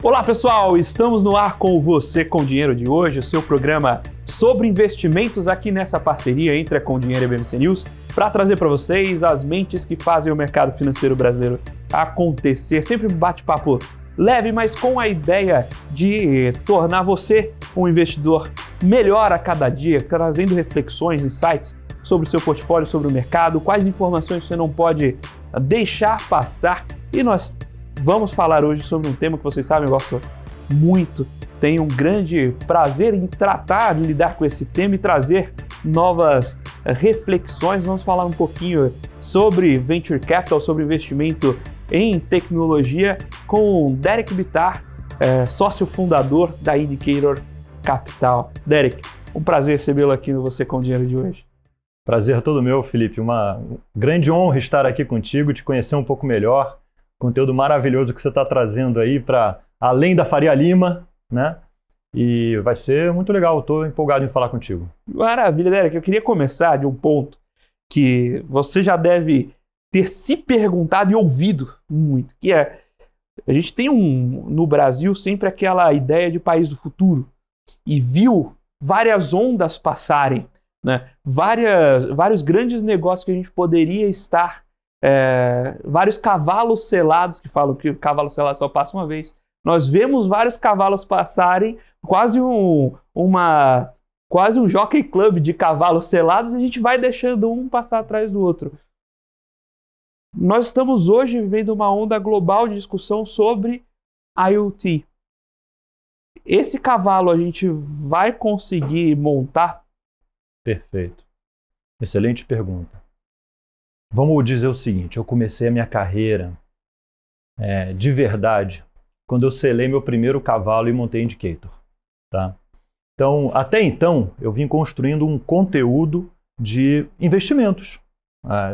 Olá pessoal, estamos no ar com o Você com Dinheiro de hoje, o seu programa sobre investimentos aqui nessa parceria entre a Com Dinheiro e a BMC News, para trazer para vocês as mentes que fazem o mercado financeiro brasileiro acontecer. Sempre um bate-papo leve, mas com a ideia de tornar você um investidor melhor a cada dia, trazendo reflexões, insights sobre o seu portfólio, sobre o mercado, quais informações você não pode deixar passar. E nós vamos falar hoje sobre um tema que vocês sabem, eu gosto muito, tenho um grande prazer em tratar, de lidar com esse tema e trazer novas reflexões. Vamos falar um pouquinho sobre Venture Capital, sobre investimento em tecnologia, com Derek Bittar, sócio fundador da Indicator Capital. Derek, um prazer recebê-lo aqui no Você com Dinheiro de hoje. Prazer todo meu, Felipe. Uma grande honra estar aqui contigo, te conhecer um pouco melhor. Conteúdo maravilhoso que você está trazendo aí para além da Faria Lima, né? E vai ser muito legal, estou empolgado em falar contigo. Maravilha, Derek. Eu queria começar de um ponto que você já deve ter se perguntado e ouvido muito, que é, a gente tem no Brasil sempre aquela ideia de país do futuro e viu várias ondas passarem, né? Vários grandes negócios que a gente poderia estar vários cavalos selados, que falam que o cavalo selado só passa uma vez. Nós vemos vários cavalos passarem, quase um jockey club de cavalos selados, e a gente vai deixando um passar atrás do outro. Nós estamos hoje vivendo uma onda global de discussão sobre IoT. Esse cavalo a gente vai conseguir montar? Perfeito. Excelente pergunta. Vamos dizer o seguinte, eu comecei a minha carreira de verdade quando eu selei meu primeiro cavalo e montei Indicator. Tá? Então, até então, eu vim construindo um conteúdo de investimentos.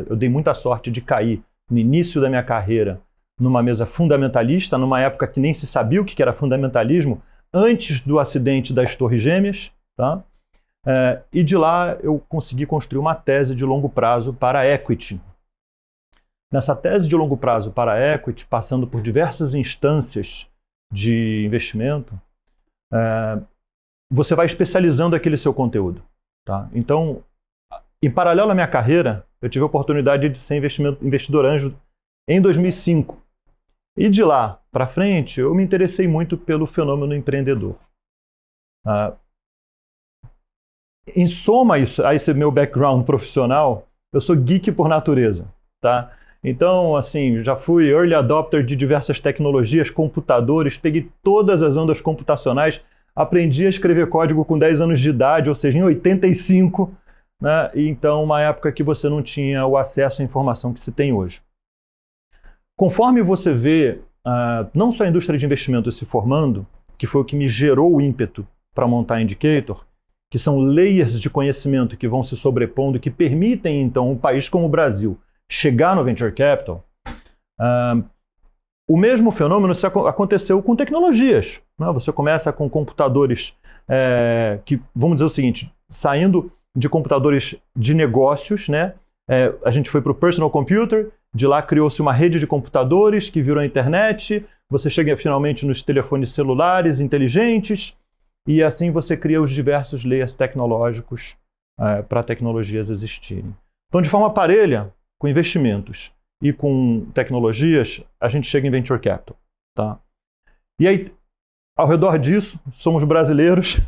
Eu dei muita sorte de cair no início da minha carreira numa mesa fundamentalista, numa época que nem se sabia o que era fundamentalismo, antes do acidente das Torres Gêmeas. Tá? E de lá eu consegui construir uma tese de longo prazo para a equity. Nessa tese de longo prazo para a equity, passando por diversas instâncias de investimento, você vai especializando aquele seu conteúdo. Tá? Então, em paralelo à minha carreira, eu tive a oportunidade de ser investidor anjo em 2005. E de lá para frente, eu me interessei muito pelo fenômeno empreendedor. Em soma a esse meu background profissional, eu sou geek por natureza, tá? Então, assim, já fui early adopter de diversas tecnologias, computadores, peguei todas as ondas computacionais, aprendi a escrever código com 10 anos de idade, ou seja, em 85, né? E então, uma época que você não tinha o acesso à informação que se tem hoje. Conforme você vê, não só a indústria de investimentos se formando, que foi o que me gerou o ímpeto para montar a Indicator, que são layers de conhecimento que vão se sobrepondo, que permitem, então, um país como o Brasil chegar no Venture Capital. O mesmo fenômeno aconteceu com tecnologias. Né? Você começa com computadores que, vamos dizer o seguinte, saindo de computadores de negócios, né? A gente foi para o personal computer, de lá criou-se uma rede de computadores que virou a internet, você chega finalmente nos telefones celulares inteligentes, e assim você cria os diversos layers tecnológicos para tecnologias existirem. Então, de forma parelha, com investimentos e com tecnologias, a gente chega em Venture Capital. Tá? E aí, ao redor disso, somos brasileiros,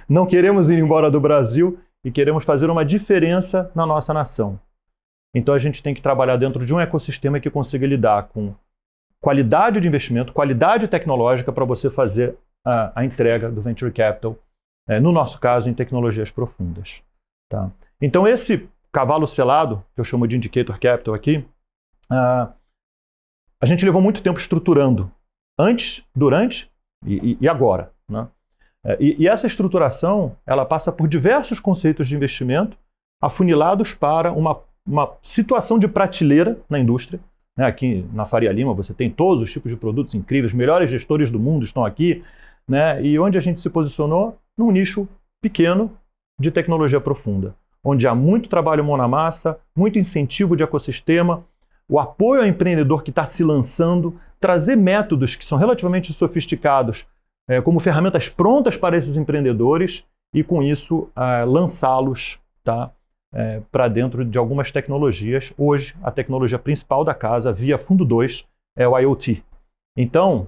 não queremos ir embora do Brasil e queremos fazer uma diferença na nossa nação. Então, a gente tem que trabalhar dentro de um ecossistema que consiga lidar com qualidade de investimento, qualidade tecnológica para você fazer a entrega do Venture Capital, no nosso caso, em tecnologias profundas. Tá? Então, esse cavalo selado, que eu chamo de Indicator Capital aqui, a gente levou muito tempo estruturando, antes, durante e agora. Né? E essa estruturação, ela passa por diversos conceitos de investimento afunilados para uma situação de prateleira na indústria. Né? Aqui na Faria Lima você tem todos os tipos de produtos incríveis, os melhores gestores do mundo estão aqui, né? E onde a gente se posicionou? Num nicho pequeno de tecnologia profunda, onde há muito trabalho mão na massa, muito incentivo de ecossistema, o apoio ao empreendedor que está se lançando, trazer métodos que são relativamente sofisticados como ferramentas prontas para esses empreendedores e, com isso, lançá-los, tá, para dentro de algumas tecnologias. Hoje, a tecnologia principal da casa, via Fundo 2, é o IoT. Então,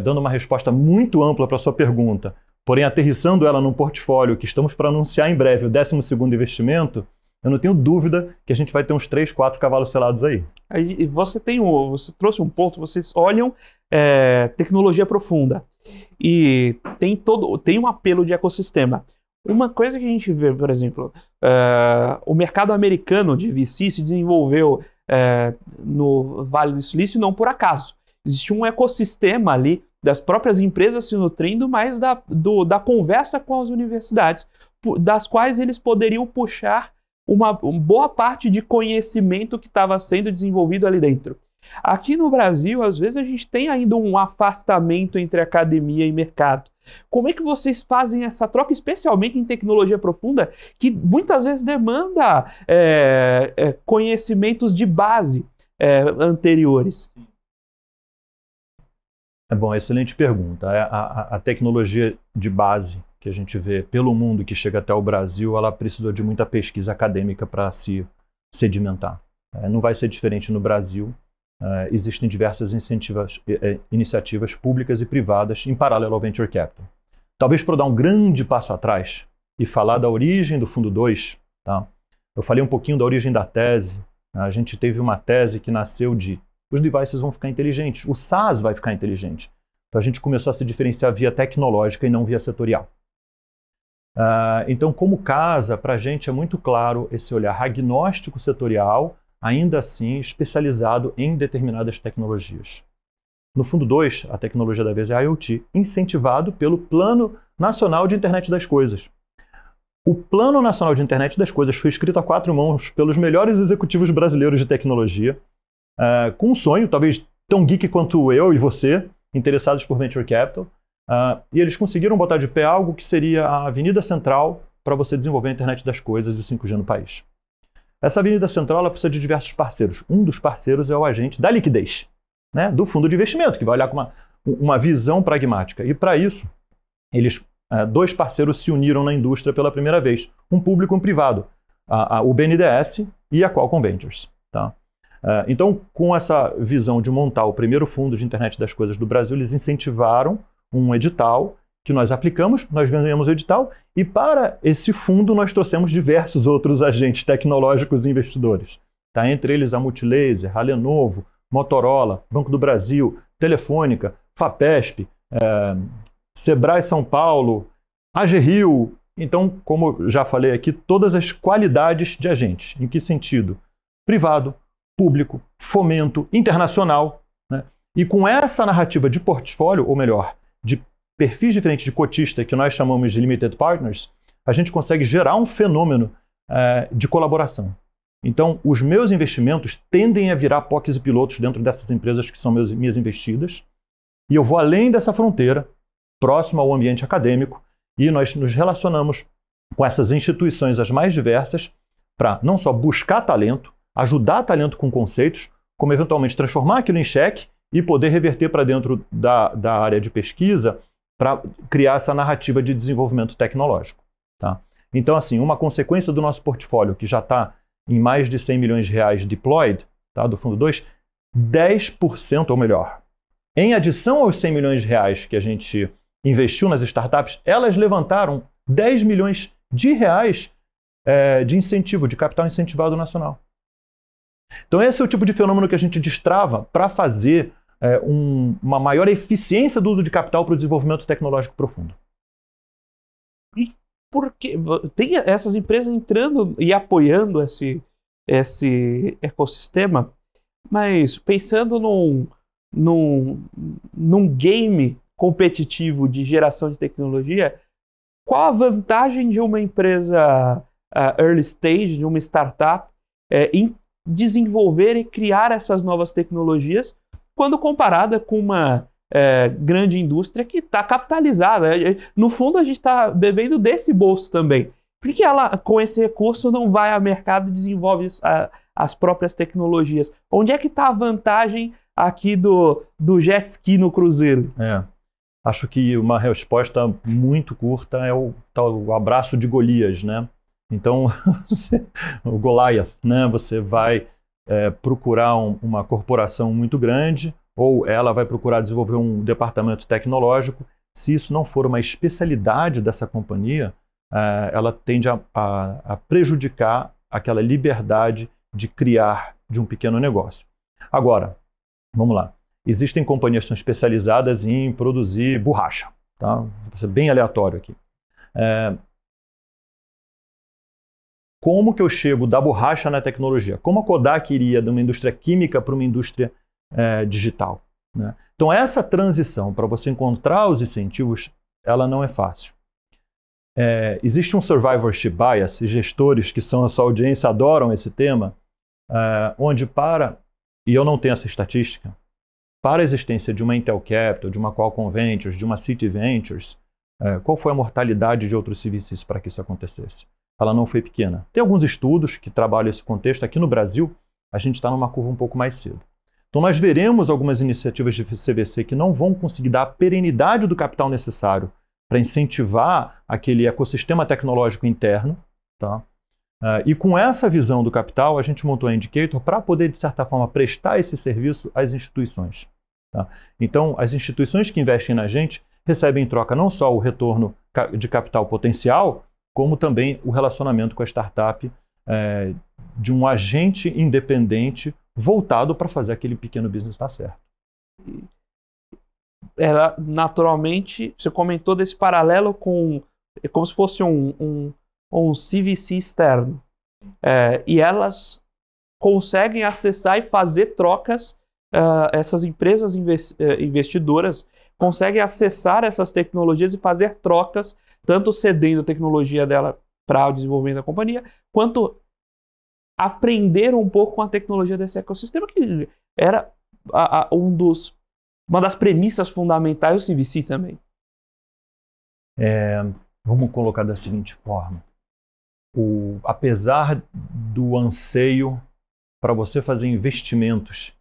dando uma resposta muito ampla para a sua pergunta, porém aterrissando ela num portfólio que estamos para anunciar em breve, o 12º investimento, eu não tenho dúvida que a gente vai ter uns 3, 4 cavalos selados aí. Aí você trouxe um ponto, vocês olham tecnologia profunda e tem um apelo de ecossistema. Uma coisa que a gente vê, por exemplo, o mercado americano de VC se desenvolveu no Vale do Silício não por acaso. Existe um ecossistema ali das próprias empresas se nutrindo, mas da conversa com as universidades, das quais eles poderiam puxar uma boa parte de conhecimento que estava sendo desenvolvido ali dentro. Aqui no Brasil, às vezes, a gente tem ainda um afastamento entre academia e mercado. Como é que vocês fazem essa troca, especialmente em tecnologia profunda, que muitas vezes demanda conhecimentos de base anteriores? Bom, excelente pergunta. A tecnologia de base que a gente vê pelo mundo que chega até o Brasil, ela precisa de muita pesquisa acadêmica para se sedimentar. Não vai ser diferente no Brasil. Existem diversas iniciativas públicas e privadas em paralelo ao Venture Capital. Talvez para dar um grande passo atrás e falar da origem do Fundo 2, tá? Eu falei um pouquinho da origem da tese. A gente teve uma tese que nasceu de os devices vão ficar inteligentes, o SaaS vai ficar inteligente. Então a gente começou a se diferenciar via tecnológica e não via setorial. Então, como casa, para a gente é muito claro esse olhar agnóstico setorial, ainda assim especializado em determinadas tecnologias. No Fundo 2, a tecnologia da vez é a IoT, incentivado pelo Plano Nacional de Internet das Coisas. O Plano Nacional de Internet das Coisas foi escrito a 4 mãos pelos melhores executivos brasileiros de tecnologia, com um sonho, talvez tão geek quanto eu e você, interessados por Venture Capital, e eles conseguiram botar de pé algo que seria a avenida central para você desenvolver a internet das coisas e o 5G no país. Essa avenida central ela precisa de diversos parceiros. Um dos parceiros é o agente da liquidez, né, do fundo de investimento, que vai olhar com uma visão pragmática. E para isso, dois parceiros se uniram na indústria pela primeira vez, um público e um privado, o BNDES e a Qualcomm Ventures. Tá? Então, com essa visão de montar o primeiro fundo de internet das coisas do Brasil, eles incentivaram um edital que nós aplicamos, nós ganhamos o edital, e para esse fundo nós trouxemos diversos outros agentes tecnológicos e investidores. Tá? Entre eles a Multilaser, a Lenovo, Motorola, Banco do Brasil, Telefônica, FAPESP, Sebrae São Paulo, AG Rio. Então, como já falei aqui, todas as qualidades de agentes. Em que sentido? Privado, público, fomento, internacional. Né? E com essa narrativa de portfólio, ou melhor, de perfis diferentes de cotista, que nós chamamos de Limited Partners, a gente consegue gerar um fenômeno de colaboração. Então, os meus investimentos tendem a virar POCs e pilotos dentro dessas empresas que são minhas investidas, e eu vou além dessa fronteira, próximo ao ambiente acadêmico, e nós nos relacionamos com essas instituições as mais diversas para não só buscar talento, ajudar talento com conceitos, como eventualmente transformar aquilo em cheque e poder reverter para dentro da área de pesquisa para criar essa narrativa de desenvolvimento tecnológico. Tá? Então, assim, uma consequência do nosso portfólio, que já está em mais de 100 milhões de reais deployed, tá, do Fundo 2, 10%, ou melhor, em adição aos 100 milhões de reais que a gente investiu nas startups, elas levantaram 10 milhões de reais de incentivo, de capital incentivado nacional. Então esse é o tipo de fenômeno que a gente destrava para fazer uma maior eficiência do uso de capital para o desenvolvimento tecnológico profundo. E por que tem essas empresas entrando e apoiando esse ecossistema, mas pensando num game competitivo de geração de tecnologia, qual a vantagem de uma empresa early stage, de uma startup, em desenvolver e criar essas novas tecnologias, quando comparada com uma grande indústria que está capitalizada? No fundo, a gente está bebendo desse bolso também. Por que ela, com esse recurso, não vai ao mercado e desenvolve as próprias tecnologias. Onde é que está a vantagem aqui do jet ski no cruzeiro? Acho que uma resposta muito curta é o abraço de Golias, né? Então, o Goliath, né? Você vai procurar uma corporação muito grande, ou ela vai procurar desenvolver um departamento tecnológico. Se isso não for uma especialidade dessa companhia, ela tende a prejudicar aquela liberdade de criar de um pequeno negócio. Agora, vamos lá. Existem companhias que são especializadas em produzir borracha. Tá? Vou ser bem aleatório aqui. Como que eu chego da borracha na tecnologia? Como a Kodak iria de uma indústria química para uma indústria digital? Né? Então, essa transição, para você encontrar os incentivos, ela não é fácil. Existe um survivorship bias, e gestores que são a sua audiência adoram esse tema, onde e eu não tenho essa estatística, para a existência de uma Intel Capital, de uma Qualcomm Ventures, de uma Citi Ventures, qual foi a mortalidade de outros CVCs para que isso acontecesse? Ela não foi pequena. Tem alguns estudos que trabalham esse contexto. Aqui no Brasil, a gente está numa curva um pouco mais cedo. Então, nós veremos algumas iniciativas de CVC que não vão conseguir dar a perenidade do capital necessário para incentivar aquele ecossistema tecnológico interno. Tá? E com essa visão do capital, a gente montou a Indicator para poder, de certa forma, prestar esse serviço às instituições. Tá? Então, as instituições que investem na gente recebem em troca não só o retorno de capital potencial, como também o relacionamento com a startup de um agente independente voltado para fazer aquele pequeno business dar certo. Ela, naturalmente, você comentou desse paralelo como se fosse um CVC externo. E elas conseguem acessar e fazer trocas, essas empresas investidoras conseguem acessar essas tecnologias e fazer trocas, tanto cedendo a tecnologia dela para o desenvolvimento da companhia, quanto aprender um pouco com a tecnologia desse ecossistema, que era uma das premissas fundamentais do CVC também. Vamos colocar da seguinte forma. Apesar do anseio para você fazer investimentos,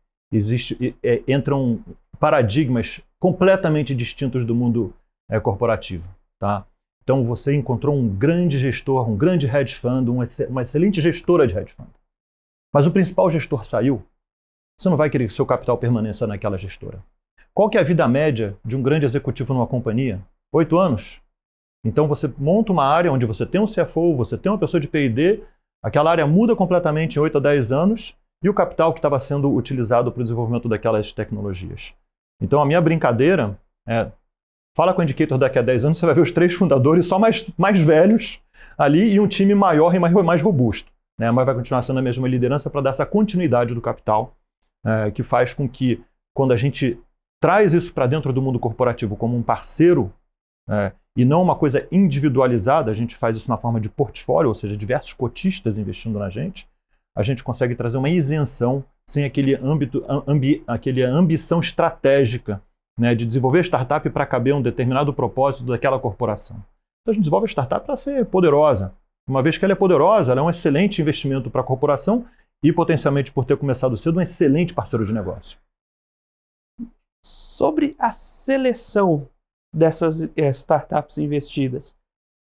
entram paradigmas completamente distintos do mundo corporativo. Tá? Então você encontrou um grande gestor, um grande hedge fund, uma excelente gestora de hedge fund. Mas o principal gestor saiu, você não vai querer que seu capital permaneça naquela gestora. Qual que é a vida média de um grande executivo numa companhia? 8 anos. Então você monta uma área onde você tem um CFO, você tem uma pessoa de P&D, aquela área muda completamente em 8 a 10 anos e o capital que estava sendo utilizado para o desenvolvimento daquelas tecnologias. Então a minha brincadeira fala com o Indicator daqui a 10 anos, você vai ver os 3 fundadores só mais velhos ali e um time maior e mais robusto. Né? Mas vai continuar sendo a mesma liderança para dar essa continuidade do capital, que faz com que, quando a gente traz isso para dentro do mundo corporativo como um parceiro, e não uma coisa individualizada, a gente faz isso na forma de portfólio, ou seja, diversos cotistas investindo na gente, a gente consegue trazer uma isenção sem aquele ambição estratégica, né, de desenvolver a startup para caber um determinado propósito daquela corporação. Então a gente desenvolve a startup para ser poderosa. Uma vez que ela é poderosa, ela é um excelente investimento para a corporação e, potencialmente, por ter começado cedo, um excelente parceiro de negócio. Sobre a seleção dessas startups investidas,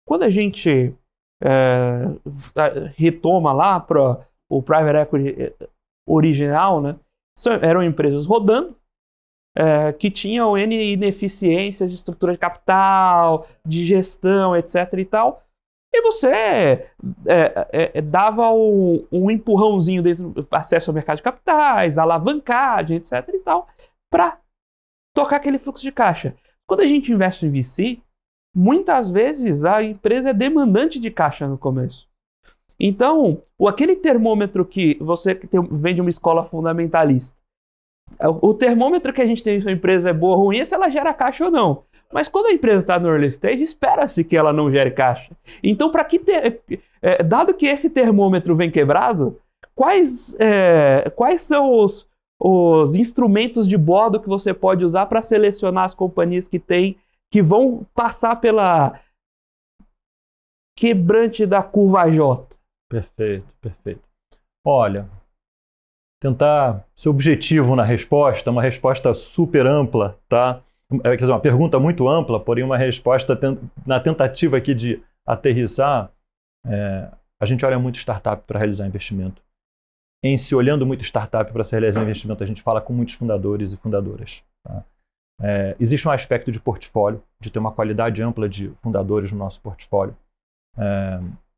quando a gente retoma lá para o private equity original, né, eram empresas rodando, que tinham N ineficiências de estrutura de capital, de gestão, etc. e tal, e você dava um empurrãozinho dentro do acesso ao mercado de capitais, alavancagem, etc. e tal, para tocar aquele fluxo de caixa. Quando a gente investe em VC, muitas vezes a empresa é demandante de caixa no começo. Então, aquele termômetro que você vem de uma escola fundamentalista, o termômetro que a gente tem se a empresa é boa ou ruim é se ela gera caixa ou não. Mas quando a empresa está no early stage, espera-se que ela não gere caixa. Então, dado que esse termômetro vem quebrado, quais são os instrumentos de bordo que você pode usar para selecionar as companhias que vão passar pela quebrante da curva J? Perfeito, perfeito. Olha, tentar ser objetivo na resposta, uma resposta super ampla, tá? Quer dizer, uma pergunta muito ampla, porém uma resposta na tentativa aqui de aterrissar, a gente olha muito startup para realizar investimento. Em se olhando muito startup para se realizar investimento, a gente fala com muitos fundadores e fundadoras. Tá? Existe um aspecto de portfólio, de ter uma qualidade ampla de fundadores no nosso portfólio.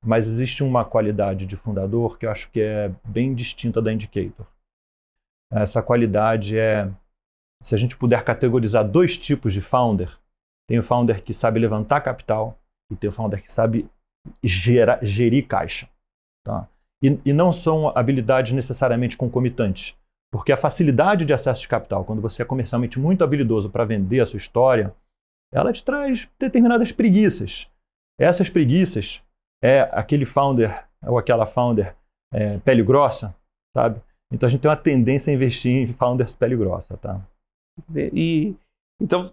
Mas existe uma qualidade de fundador que eu acho que é bem distinta da Indicator. Essa qualidade se a gente puder categorizar 2 tipos de founder, tem o founder que sabe levantar capital e tem o founder que sabe gerir caixa. Tá? E não são habilidades necessariamente concomitantes, porque a facilidade de acesso de capital, quando você é comercialmente muito habilidoso para vender a sua história, ela te traz determinadas preguiças. Essas preguiças aquele founder ou aquela founder pele grossa, sabe? Então a gente tem uma tendência a investir em founders pele grossa, tá? Então,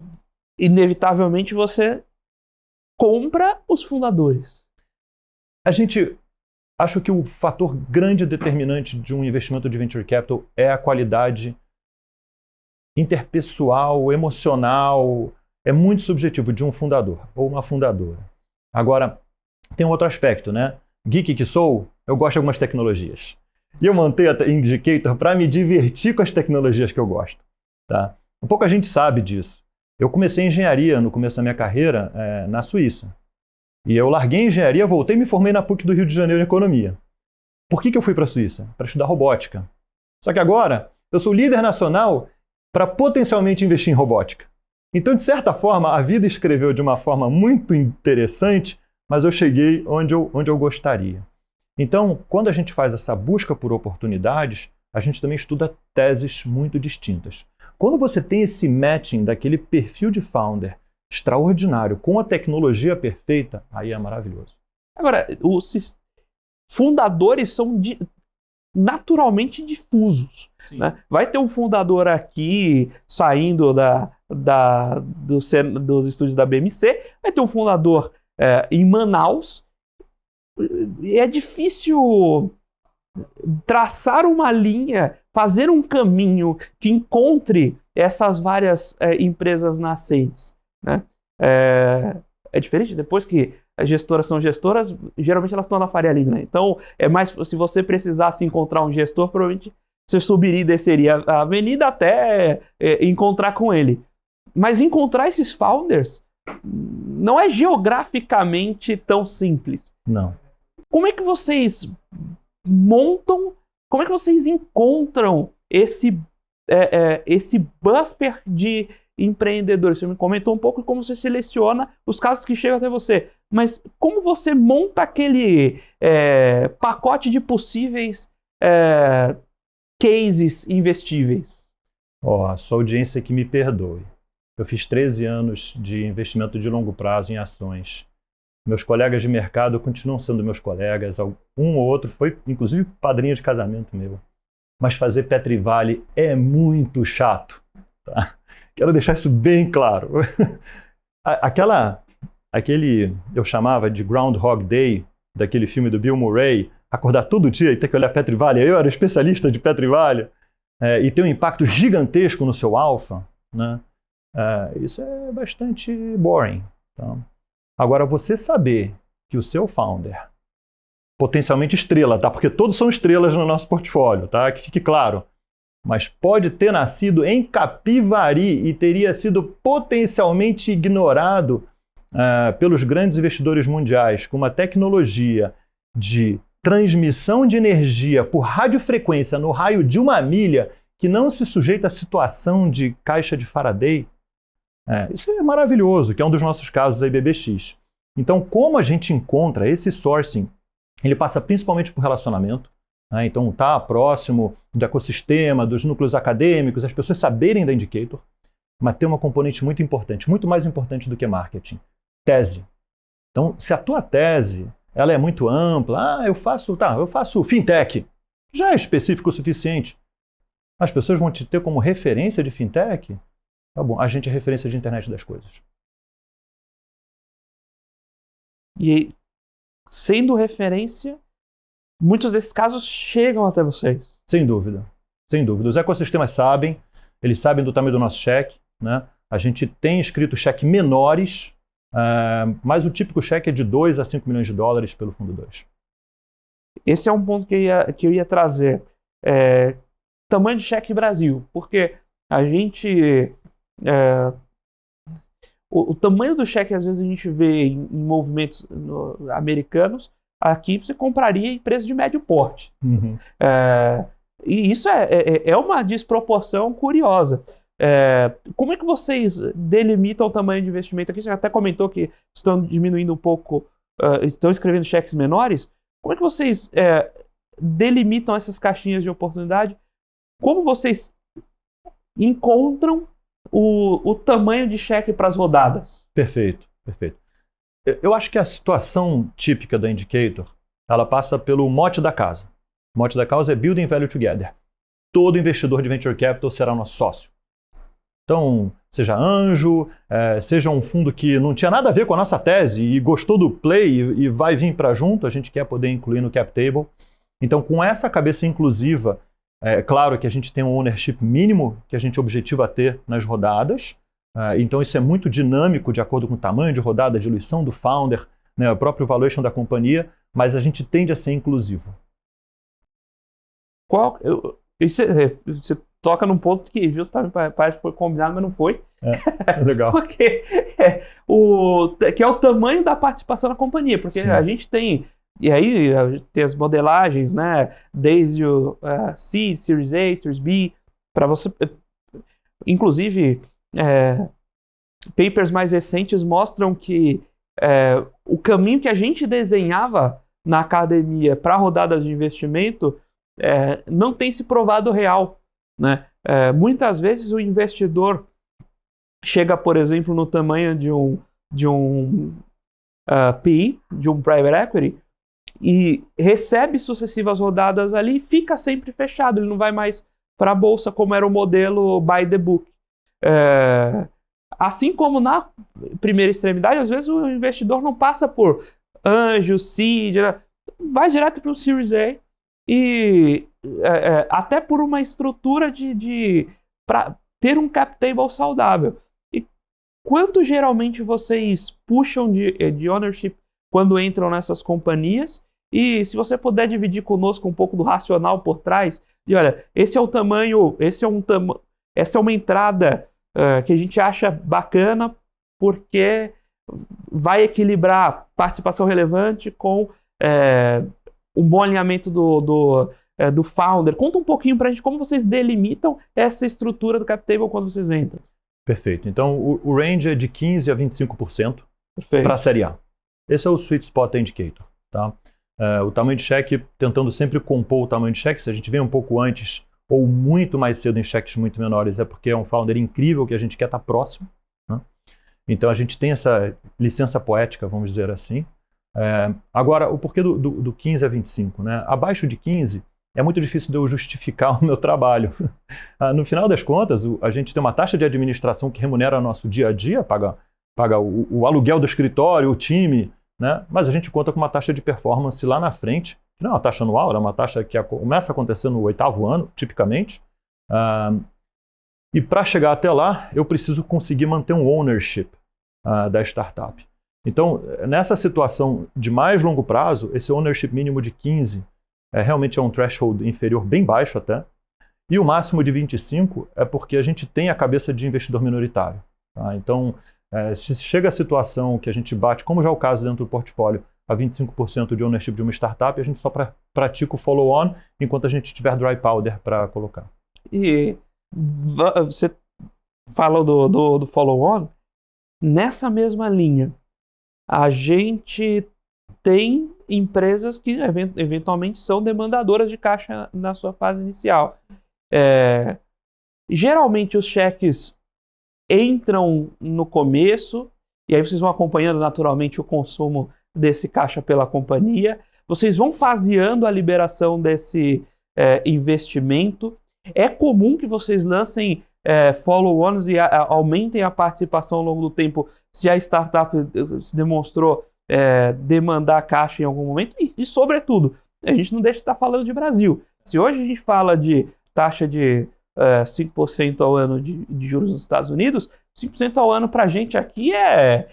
inevitavelmente, você compra os fundadores. Acho que o fator grande determinante de um investimento de venture capital é a qualidade interpessoal, emocional, é muito subjetivo de um fundador ou uma fundadora. Agora, tem um outro aspecto, né? Geek que sou, eu gosto de algumas tecnologias. E eu montei a Indicator para me divertir com as tecnologias que eu gosto. Tá? Pouca gente sabe disso. Eu comecei engenharia no começo da minha carreira na Suíça. E eu larguei a engenharia, voltei e me formei na PUC do Rio de Janeiro em economia. Por que eu fui para a Suíça? Para estudar robótica. Só que agora, eu sou líder nacional para potencialmente investir em robótica. Então, de certa forma, a vida escreveu de uma forma muito interessante, mas eu cheguei onde eu gostaria. Então, quando a gente faz essa busca por oportunidades, a gente também estuda teses muito distintas. Quando você tem esse matching daquele perfil de founder extraordinário com a tecnologia perfeita, aí é maravilhoso. Agora, os fundadores são naturalmente difusos. Né? Vai ter um fundador aqui saindo dos estúdios da BMC, vai ter um fundador em Manaus. E é difícil traçar uma linha, fazer um caminho que encontre essas várias empresas nascentes. Né? É diferente, depois que as gestoras são gestoras, geralmente elas estão na Faria Lima. Né? Então, é mais, se você precisasse encontrar um gestor, provavelmente você subiria e desceria a avenida até encontrar com ele. Mas encontrar esses founders não é geograficamente tão simples. Não. Como é que vocês montam, como é que vocês encontram esse buffer de empreendedores? Você me comentou um pouco como você seleciona os casos que chegam até você, mas como você monta aquele pacote de possíveis cases investíveis? A sua audiência que me perdoe. Eu fiz 13 anos de investimento de longo prazo em ações. Meus colegas de mercado continuam sendo meus colegas. Um ou outro foi, inclusive, padrinho de casamento meu. Mas fazer Petri Vale é muito chato. Tá? Quero deixar isso bem claro. Eu chamava de Groundhog Day, daquele filme do Bill Murray, acordar todo dia e ter que olhar Petri Vale. Eu era especialista de Petri Vale. E ter um impacto gigantesco no seu alfa, né? Isso é bastante boring. Tá? Agora, você saber que o seu founder, potencialmente estrela, tá? Porque todos são estrelas no nosso portfólio, tá? Que fique claro. Mas pode ter nascido em Capivari e teria sido potencialmente ignorado pelos grandes investidores mundiais com uma tecnologia de transmissão de energia por radiofrequência no raio de 1 milha que não se sujeita à situação de caixa de Faraday. Isso é maravilhoso, que é um dos nossos casos aí, BBX. Então, como a gente encontra esse sourcing? Ele passa principalmente por relacionamento. Né? Então, tá próximo do ecossistema, dos núcleos acadêmicos, as pessoas saberem da Indicator, mas tem uma componente muito importante, muito mais importante do que marketing. Tese. Então, se a tua tese ela é muito ampla, eu faço fintech, já é específico o suficiente. As pessoas vão te ter como referência de fintech? Tá bom, a gente é referência de internet das coisas. E sendo referência, muitos desses casos chegam até vocês. Sem dúvida. Sem dúvida. Os ecossistemas sabem, eles sabem do tamanho do nosso cheque, né? A gente tem escrito cheque menores, mas o típico cheque é de 2 a 5 milhões de dólares pelo fundo 2. Esse é um ponto que eu ia trazer. Tamanho de cheque Brasil, porque a gente... O tamanho do cheque, às vezes, a gente vê em movimentos americanos. Aqui você compraria em preço de médio porte. Uhum. E isso é uma desproporção curiosa. Como é que vocês delimitam o tamanho de investimento aqui? Você até comentou que estão diminuindo um pouco, estão escrevendo cheques menores. Como é que vocês delimitam essas caixinhas de oportunidade? Como vocês encontram o tamanho de cheque para as rodadas? Perfeito, perfeito. Eu acho que a situação típica da Indicator, ela passa pelo mote da casa. O mote da casa é Building Value Together. Todo investidor de Venture Capital será nosso sócio. Então, seja anjo, seja um fundo que não tinha nada a ver com a nossa tese e gostou do play e vai vir para junto, a gente quer poder incluir no cap table. Então, com essa cabeça inclusiva, é claro que a gente tem um ownership mínimo que a gente objetiva ter nas rodadas. Então, isso é muito dinâmico de acordo com o tamanho de rodada, a diluição do founder, né, o próprio valuation da companhia, mas a gente tende a ser inclusivo. Você toca num ponto que justamente parece que foi combinado, mas não foi. Legal. Porque que é o tamanho da participação na companhia, porque Sim. a gente tem, e aí a gente tem as modelagens, né, desde o C, Series A, Series B, para você, inclusive, papers mais recentes mostram que o caminho que a gente desenhava na academia para rodadas de investimento não tem se provado real, né? Muitas vezes o investidor chega, por exemplo, no tamanho de um PI, de um Private Equity, e recebe sucessivas rodadas ali e fica sempre fechado, ele não vai mais para a bolsa como era o modelo by the book. Assim como na primeira extremidade, às vezes o investidor não passa por anjo, seed, vai direto para o Series A e até por uma estrutura para ter um cap table saudável. E quanto geralmente vocês puxam de ownership quando entram nessas companhias? E se você puder dividir conosco um pouco do racional por trás, e olha, esse é o tamanho, essa é uma entrada que a gente acha bacana porque vai equilibrar participação relevante com um bom alinhamento do founder. Conta um pouquinho pra gente como vocês delimitam essa estrutura do cap table quando vocês entram. Perfeito. Então, o range é de 15% a 25% para a série A. Esse é o sweet spot da Indicator. Tá? O tamanho de cheque, tentando sempre compor o tamanho de cheque, se a gente vem um pouco antes ou muito mais cedo em cheques muito menores, é porque é um founder incrível que a gente quer estar próximo. Né? Então, a gente tem essa licença poética, vamos dizer assim. Agora, o porquê do 15 a 25? Né? Abaixo de 15, é muito difícil de eu justificar o meu trabalho. No final das contas, a gente tem uma taxa de administração que remunera o nosso dia a dia, paga o aluguel do escritório, o time, né? Mas a gente conta com uma taxa de performance lá na frente, que não é uma taxa anual, é uma taxa que começa a acontecer no 8º ano, tipicamente. E para chegar até lá, eu preciso conseguir manter um ownership da startup. Então, nessa situação de mais longo prazo, esse ownership mínimo de 15 realmente é um threshold inferior bem baixo até. E o máximo de 25 é porque a gente tem a cabeça de investidor minoritário. Tá? Então, se chega a situação que a gente bate, como já é o caso dentro do portfólio, a 25% de ownership de uma startup, a gente só pratica o follow-on enquanto a gente tiver dry powder para colocar. E você falou do follow-on, nessa mesma linha, a gente tem empresas que eventualmente são demandadoras de caixa na sua fase inicial. Geralmente os cheques entram no começo e aí vocês vão acompanhando naturalmente o consumo desse caixa pela companhia. Vocês vão faseando a liberação desse investimento. É comum que vocês lancem follow-ons e aumentem a participação ao longo do tempo se a startup se demonstrou demandar caixa em algum momento. E sobretudo, a gente não deixa de estar falando de Brasil. Se hoje a gente fala de taxa de 5% ao ano de juros nos Estados Unidos, 5% ao ano para a gente aqui é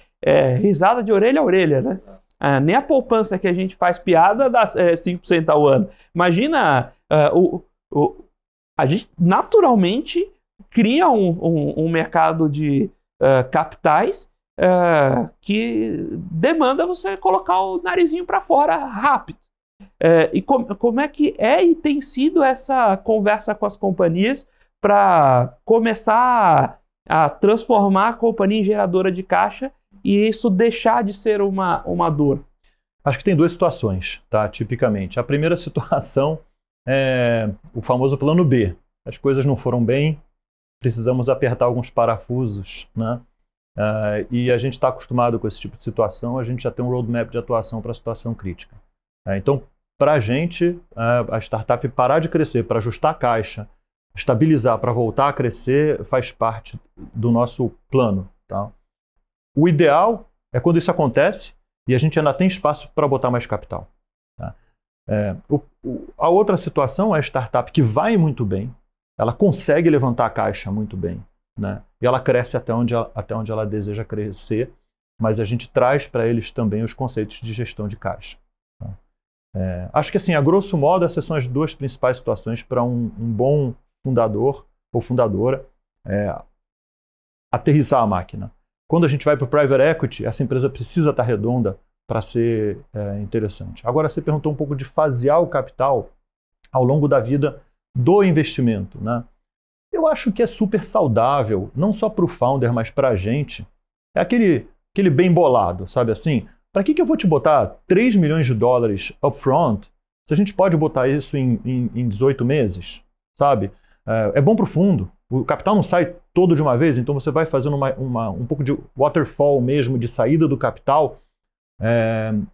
risada de orelha a orelha, né? Nem a poupança que a gente faz piada dá 5% ao ano. Imagina, a gente naturalmente cria um mercado de capitais que demanda você colocar o narizinho para fora rápido. E como é que e tem sido essa conversa com as companhias para começar a transformar a companhia em geradora de caixa e isso deixar de ser uma dor? Acho que tem duas situações, tá? Tipicamente. A primeira situação é o famoso plano B. As coisas não foram bem, precisamos apertar alguns parafusos, né? E a gente está acostumado com esse tipo de situação, a gente já tem um roadmap de atuação para a situação crítica. Então, para a gente, a startup parar de crescer, para ajustar a caixa, estabilizar, para voltar a crescer, faz parte do nosso plano, tá? O ideal é quando isso acontece e a gente ainda tem espaço para botar mais capital, tá? A outra situação é a startup que vai muito bem, ela consegue levantar a caixa muito bem, né? E ela cresce até onde ela deseja crescer, mas a gente traz para eles também os conceitos de gestão de caixa. Tá? Acho que assim, a grosso modo, essas são as duas principais situações para um bom fundador ou fundadora aterrissar a máquina. Quando a gente vai para o private equity, essa empresa precisa estar redonda para ser interessante. Agora, você perguntou um pouco de fasear o capital ao longo da vida do investimento, né? Eu acho que é super saudável, não só para o founder, mas para a gente. É aquele bem bolado, sabe assim? Para que eu vou te botar $3 milhões upfront se a gente pode botar isso em 18 meses, sabe? É bom para o fundo. O capital não sai todo de uma vez, então você vai fazendo um pouco de waterfall mesmo, de saída do capital.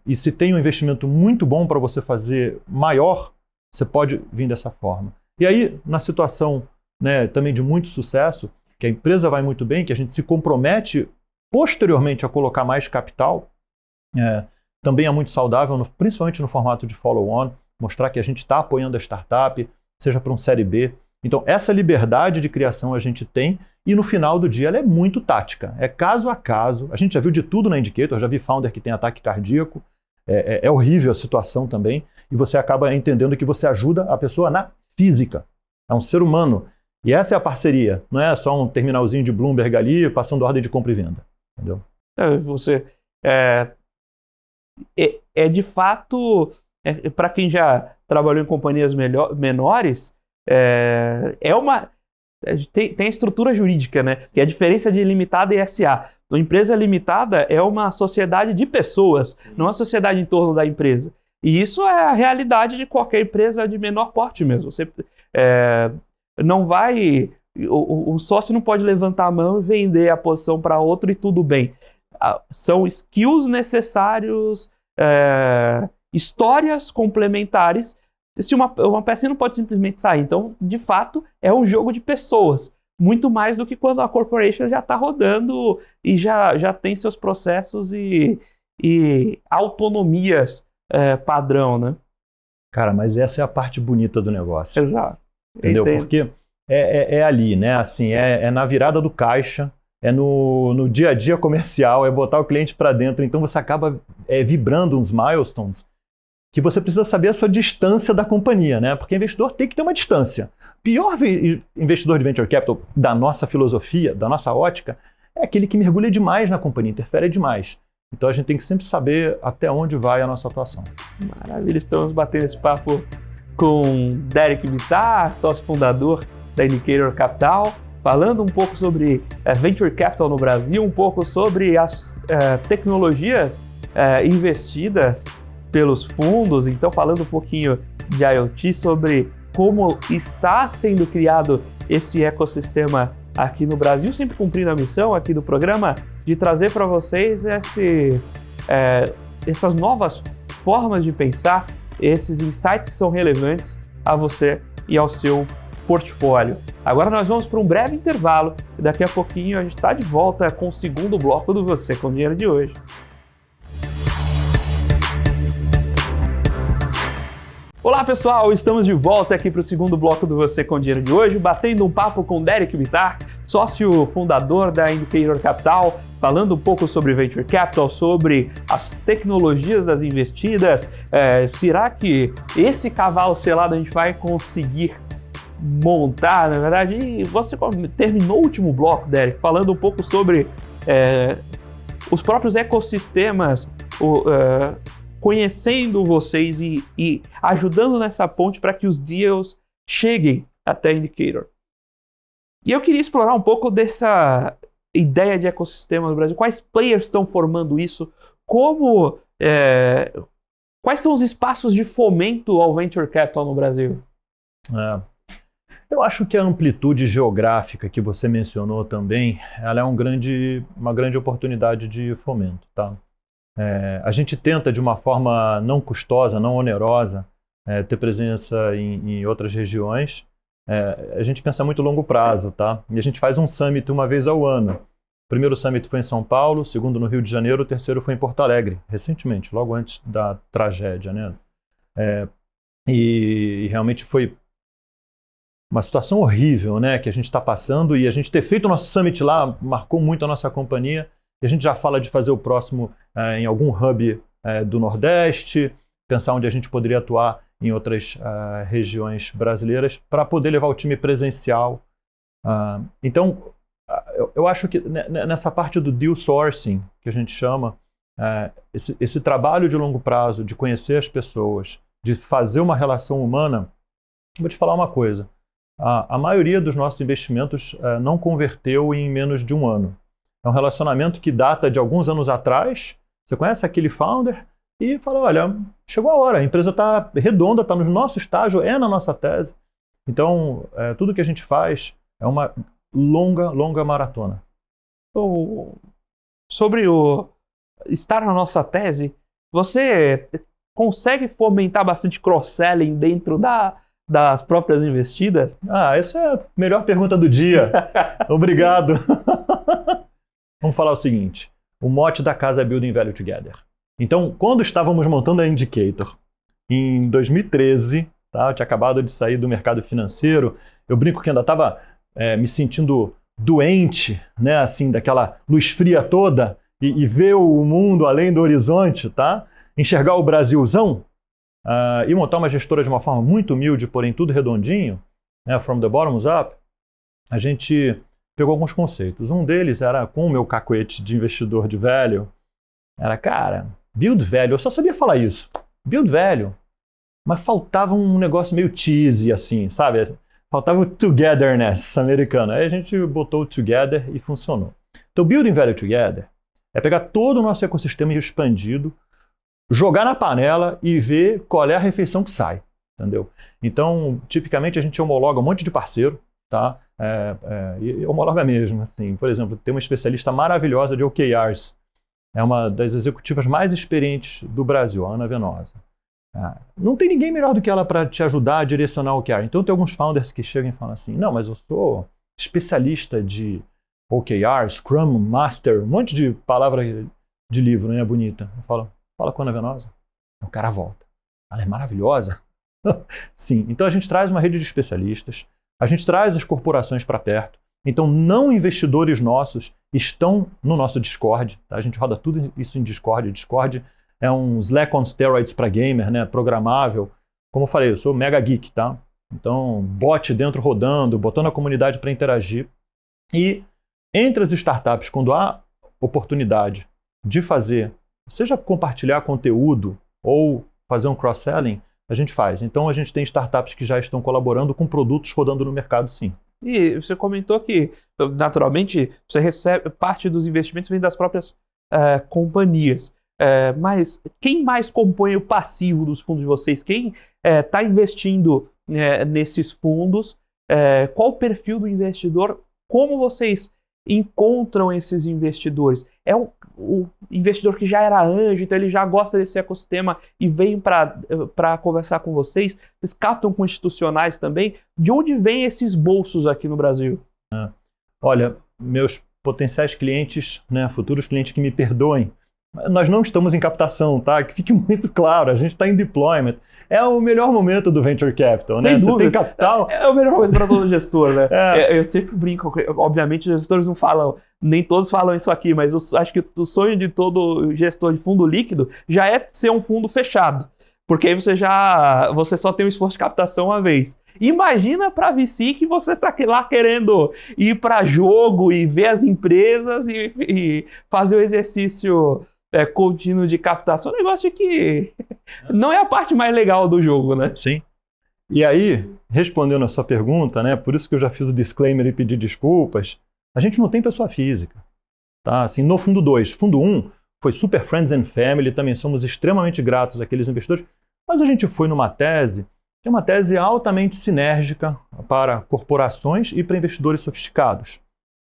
E se tem um investimento muito bom para você fazer maior, você pode vir dessa forma. E aí, na situação, né, também de muito sucesso, que a empresa vai muito bem, que a gente se compromete posteriormente a colocar mais capital, também é muito saudável, principalmente no formato de follow-on, mostrar que a gente está apoiando a startup, seja para um série B. Então, essa liberdade de criação a gente tem e no final do dia ela é muito tática, é caso a caso. A gente já viu de tudo na Indicator, já vi founder que tem ataque cardíaco, é horrível a situação também, e você acaba entendendo que você ajuda a pessoa na física, é um ser humano. E essa é a parceria, não é só um terminalzinho de Bloomberg ali passando ordem de compra e venda, entendeu? Você de fato, para quem já trabalhou em companhias menores, tem a estrutura jurídica, né? Que é a diferença de limitada e SA. A empresa limitada é uma sociedade de pessoas, sim, não uma sociedade em torno da empresa. E isso é a realidade de qualquer empresa de menor porte mesmo. Você não vai... O sócio não pode levantar a mão e vender a posição para outro e tudo bem. São skills necessários, histórias complementares. Se uma pecinha não pode simplesmente sair. Então, de fato, é um jogo de pessoas. Muito mais do que quando a corporation já está rodando e já tem seus processos e autonomias padrão, né? Cara, mas essa é a parte bonita do negócio. Exato. Entendeu? Porque é ali, né? Assim, é na virada do caixa, é no dia a dia comercial, é botar o cliente para dentro. Então você acaba vibrando uns milestones que você precisa saber a sua distância da companhia, né? Porque investidor tem que ter uma distância. Pior investidor de venture capital da nossa filosofia, da nossa ótica, é aquele que mergulha demais na companhia, interfere demais. Então a gente tem que sempre saber até onde vai a nossa atuação. Maravilha, estamos batendo esse papo com Derek Bittar, sócio fundador da Indicator Capital, falando um pouco sobre Venture Capital no Brasil, um pouco sobre as tecnologias investidas pelos fundos, então falando um pouquinho de IoT, sobre como está sendo criado esse ecossistema aqui no Brasil, sempre cumprindo a missão aqui do programa de trazer para vocês essas novas formas de pensar, esses insights que são relevantes a você e ao seu portfólio. Agora nós vamos para um breve intervalo e daqui a pouquinho a gente está de volta com o segundo bloco do Você com Dinheiro de hoje. Olá pessoal, estamos de volta aqui para o segundo bloco do Você com Dinheiro de hoje, batendo um papo com Derek Bittar, sócio fundador da Indicator Capital, falando um pouco sobre Venture Capital, sobre as tecnologias das investidas. Será que esse cavalo selado a gente vai conseguir montar, na verdade? E você terminou o último bloco, Derek, falando um pouco sobre os próprios ecossistemas, conhecendo vocês e ajudando nessa ponte para que os deals cheguem até a Indicator. E eu queria explorar um pouco dessa ideia de ecossistema no Brasil. Quais players estão formando isso? Quais são os espaços de fomento ao Venture Capital no Brasil? Eu acho que a amplitude geográfica que você mencionou também, ela é uma grande oportunidade de fomento, tá? A gente tenta, de uma forma não custosa, não onerosa, ter presença em outras regiões. A gente pensa muito a longo prazo, tá? E a gente faz um summit uma vez ao ano. O primeiro summit foi em São Paulo, o segundo no Rio de Janeiro, o terceiro foi em Porto Alegre, recentemente, logo antes da tragédia, né? E realmente foi uma situação horrível, né, que a gente está passando, e a gente ter feito o nosso summit lá marcou muito a nossa companhia. E a gente já fala de fazer o próximo em algum hub do Nordeste, pensar onde a gente poderia atuar em outras regiões brasileiras para poder levar o time presencial. Então, eu acho que nessa parte do deal sourcing, que a gente chama, esse trabalho de longo prazo, de conhecer as pessoas, de fazer uma relação humana, vou te falar uma coisa. A maioria dos nossos investimentos não converteu em menos de um ano. É um relacionamento que data de alguns anos atrás. Você conhece aquele founder e fala, olha, chegou a hora, a empresa está redonda, está no nosso estágio, na nossa tese. Então, tudo que a gente faz é uma longa maratona. Sobre o estar na nossa tese, você consegue fomentar bastante cross-selling dentro das próprias investidas? Essa é a melhor pergunta do dia. Obrigado. Vamos falar o seguinte, o mote da casa é Building Value Together. Então, quando estávamos montando a Indicator, em 2013, tá, eu tinha acabado de sair do mercado financeiro, eu brinco que ainda estava me sentindo doente, né, assim, daquela luz fria toda, e ver o mundo além do horizonte, tá? Enxergar o Brasilzão, e montar uma gestora de uma forma muito humilde, porém tudo redondinho, né, from the bottoms up, a gente pegou alguns conceitos. Um deles era, com o meu cacuete de investidor de value, era, cara, build value, eu só sabia falar isso, build value, mas faltava um negócio meio cheesy, assim, sabe? Faltava o togetherness americano. Aí a gente botou o together e funcionou. Então, building value together é pegar todo o nosso ecossistema expandido, jogar na panela e ver qual é a refeição que sai, entendeu? Então, tipicamente, a gente homologa um monte de parceiro, tá? E homologa mesmo, assim. Por exemplo, tem uma especialista maravilhosa de OKRs, é uma das executivas mais experientes do Brasil, a Ana Venosa. Não tem ninguém melhor do que ela para te ajudar a direcionar o OKR. Então, tem alguns founders que chegam e falam assim, não, mas eu sou especialista de OKR, Scrum Master, um monte de palavra de livro, né, bonita. Eu falo, fala com a Ana Venosa. O cara volta. Ela é maravilhosa. Sim, então a gente traz uma rede de especialistas, a gente traz as corporações para perto. Então, não investidores nossos estão no nosso Discord. Tá? A gente roda tudo isso em Discord. Discord é um Slack on steroids para gamer, né? Programável. Como eu falei, eu sou mega geek, tá? Então, bot dentro rodando, botando a comunidade para interagir. E entre as startups, quando há oportunidade de fazer, seja compartilhar conteúdo ou fazer um cross-selling, a gente faz. Então, a gente tem startups que já estão colaborando com produtos rodando no mercado, sim. E você comentou que, naturalmente, você recebe parte dos investimentos vem das próprias companhias. Mas quem mais compõe o passivo dos fundos de vocês? Quem está investindo nesses fundos? Qual o perfil do investidor? Como vocês encontram esses investidores? É o investidor que já era anjo, então ele já gosta desse ecossistema e vem para conversar com vocês? Vocês captam com institucionais também? De onde vêm esses bolsos aqui no Brasil? Olha, meus potenciais clientes, né, futuros clientes que me perdoem, Nós não estamos em captação, tá? Que fique muito claro, a gente está em deployment. É o melhor momento do Venture Capital, Sem né? dúvida. Você tem capital... É o melhor momento para todo gestor, né? É. Eu sempre brinco, obviamente os gestores não falam, nem todos falam isso aqui, mas eu acho que o sonho de todo gestor de fundo líquido já é ser um fundo fechado. Porque aí você só tem o esforço de captação uma vez. Imagina para VC que você está lá querendo ir para jogo e ver as empresas e fazer o exercício contínuo de captação. Um negócio que não é a parte mais legal do jogo, né? Sim. E aí, respondendo a sua pergunta, né, por isso que eu já fiz o disclaimer e pedi desculpas, a gente não tem pessoa física. Tá? Assim, no fundo 2. Fundo 1 foi super friends and family, também somos extremamente gratos àqueles investidores, mas a gente foi numa tese, que é uma tese altamente sinérgica para corporações e para investidores sofisticados.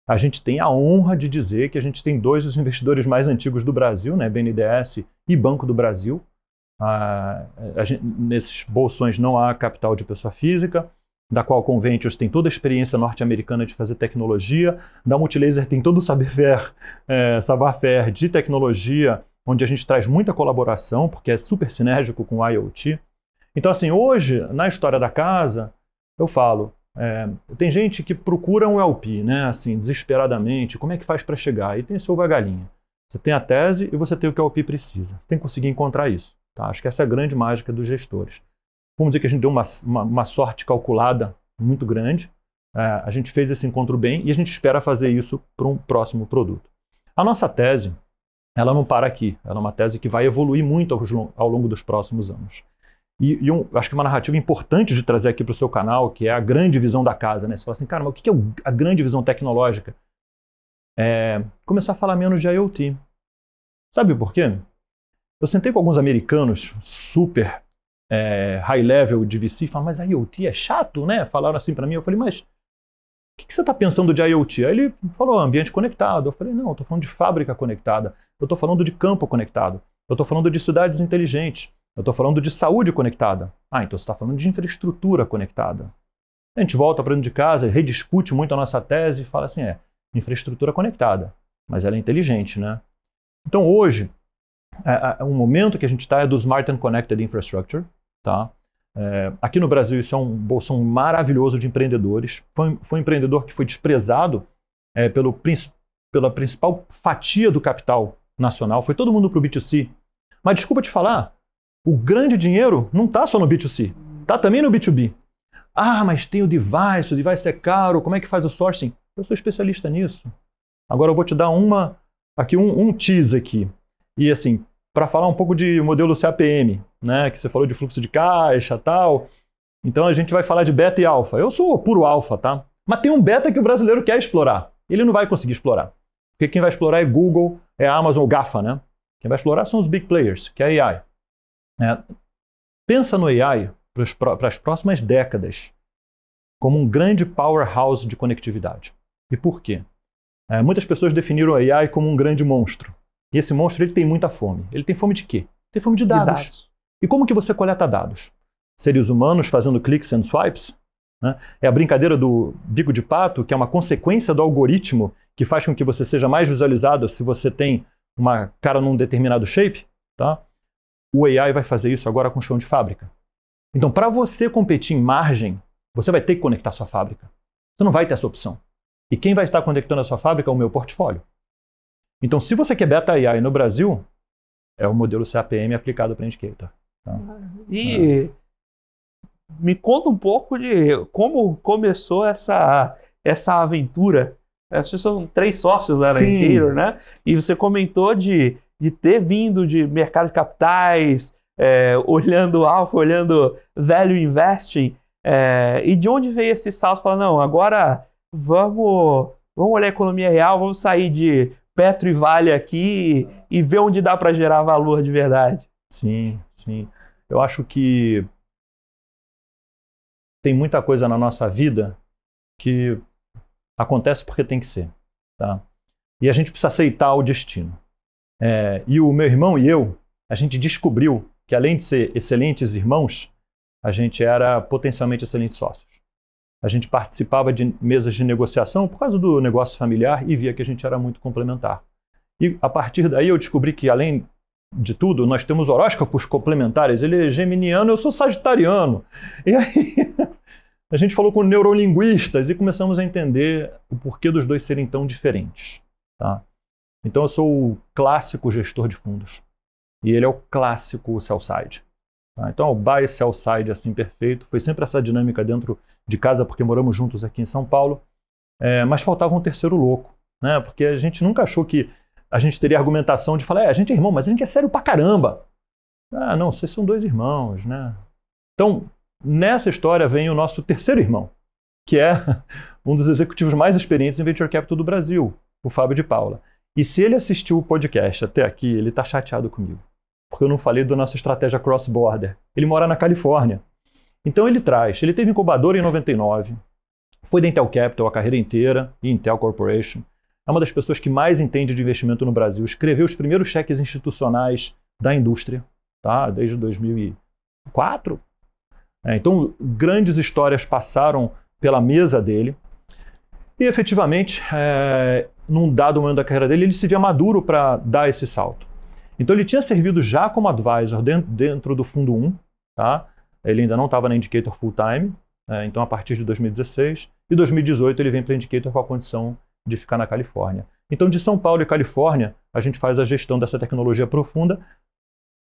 A gente tem a honra de dizer que a gente tem 2 dos investidores mais antigos do Brasil, né, BNDES e Banco do Brasil. Nesses bolsões não há capital de pessoa física, da qual Conventures tem toda a experiência norte-americana de fazer tecnologia, da Multilaser tem todo o savoir-faire de tecnologia, onde a gente traz muita colaboração, porque é super sinérgico com o IoT. Então, assim, hoje, na história da casa, eu falo, tem gente que procura um LP, né, assim, desesperadamente, como é que faz para chegar? E tem esse ovo a galinha. Você tem a tese e você tem o que o LP precisa. Você tem que conseguir encontrar isso. Tá? Acho que essa é a grande mágica dos gestores. Vamos dizer que a gente deu uma sorte calculada muito grande. A gente fez esse encontro bem e a gente espera fazer isso para um próximo produto. A nossa tese, ela não para aqui. Ela é uma tese que vai evoluir muito ao longo dos próximos anos. Acho que uma narrativa importante de trazer aqui para o seu canal, que é a grande visão da casa. Né? Você fala assim, cara, mas o que é a grande visão tecnológica? Começar a falar menos de IoT. Sabe por quê? Eu sentei com alguns americanos super high level de VC e falaram, mas IoT é chato, né? Falaram assim para mim, eu falei, mas o que você está pensando de IoT? Aí ele falou, ambiente conectado. Eu falei, não, eu estou falando de fábrica conectada, eu estou falando de campo conectado, eu estou falando de cidades inteligentes, eu estou falando de saúde conectada. Então você está falando de infraestrutura conectada. A gente volta para dentro de casa, rediscute muito a nossa tese e fala assim, infraestrutura conectada, mas ela é inteligente, né? Então hoje, o momento que a gente está é do Smart and Connected Infrastructure. Tá? Aqui no Brasil isso é um bolsão maravilhoso de empreendedores. Foi um empreendedor que foi desprezado pela principal fatia do capital nacional. Foi todo mundo para o B2C. Mas desculpa te falar, o grande dinheiro não está só no B2C, está também no B2B. Mas tem o device é caro, como é que faz o sourcing? Eu sou especialista nisso. Agora eu vou te dar um tease aqui. E assim, para falar um pouco de modelo CAPM, né, que você falou de fluxo de caixa e tal. Então a gente vai falar de beta e alfa. Eu sou puro alfa, tá? Mas tem um beta que o brasileiro quer explorar. Ele não vai conseguir explorar. Porque quem vai explorar é Google, é Amazon ou GAFA, né? Quem vai explorar são os big players, que é a AI. Pensa no AI para as próximas décadas como um grande powerhouse de conectividade. E por quê? Muitas pessoas definiram a AI como um grande monstro. E esse monstro ele tem muita fome. Ele tem fome de quê? Tem fome de dados. E como que você coleta dados? Seres humanos fazendo cliques and swipes? Né? É a brincadeira do bico de pato, que é uma consequência do algoritmo que faz com que você seja mais visualizado se você tem uma cara num determinado shape. Tá? O AI vai fazer isso agora com chão de fábrica. Então, para você competir em margem, você vai ter que conectar sua fábrica. Você não vai ter essa opção. E quem vai estar conectando a sua fábrica é o meu portfólio. Então, se você quer beta AI no Brasil, é o modelo CAPM aplicado para Indicator. Tá? E me conta um pouco de como começou essa aventura. Vocês são 3 sócios lá na Indicator, né? E você comentou de ter vindo de mercado de capitais, olhando alfa, olhando value investing. E de onde veio esse salto? Falar, não, agora vamos olhar a economia real, vamos sair de Petro e Vale aqui e ver onde dá para gerar valor de verdade. Sim. Eu acho que tem muita coisa na nossa vida que acontece porque tem que ser. Tá? E a gente precisa aceitar o destino. E o meu irmão e eu, a gente descobriu que além de ser excelentes irmãos, a gente era potencialmente excelentes sócios. A gente participava de mesas de negociação por causa do negócio familiar e via que a gente era muito complementar. E a partir daí eu descobri que, além de tudo, nós temos horóscopos complementares. Ele é geminiano, eu sou sagitariano. E aí a gente falou com neurolinguistas e começamos a entender o porquê dos dois serem tão diferentes. Tá? Então eu sou o clássico gestor de fundos. E ele é o clássico sell-side. Tá? Então o buy sell-side assim perfeito. Foi sempre essa dinâmica dentro de casa, porque moramos juntos aqui em São Paulo. Mas faltava um terceiro louco. Né? Porque a gente nunca achou que a gente teria argumentação de falar, a gente é irmão, mas a gente é sério pra caramba. Ah, não, vocês são dois irmãos, né? Então, nessa história vem o nosso terceiro irmão, que é um dos executivos mais experientes em Venture Capital do Brasil, o Fábio de Paula. E se ele assistiu o podcast até aqui, ele tá chateado comigo, porque eu não falei da nossa estratégia cross-border. Ele mora na Califórnia. Então ele teve incubadora em 99, foi da Intel Capital a carreira inteira, e Intel Corporation. É uma das pessoas que mais entende de investimento no Brasil. Escreveu os primeiros cheques institucionais da indústria, tá? Desde 2004. Então, grandes histórias passaram pela mesa dele. E, efetivamente, num dado momento da carreira dele, ele se via maduro para dar esse salto. Então, ele tinha servido já como advisor dentro do Fundo 1. Tá? Ele ainda não estava na Indicator full-time. Então, a partir de 2016. E 2018, ele vem para a Indicator com a condição de ficar na Califórnia. Então, de São Paulo e Califórnia, a gente faz a gestão dessa tecnologia profunda,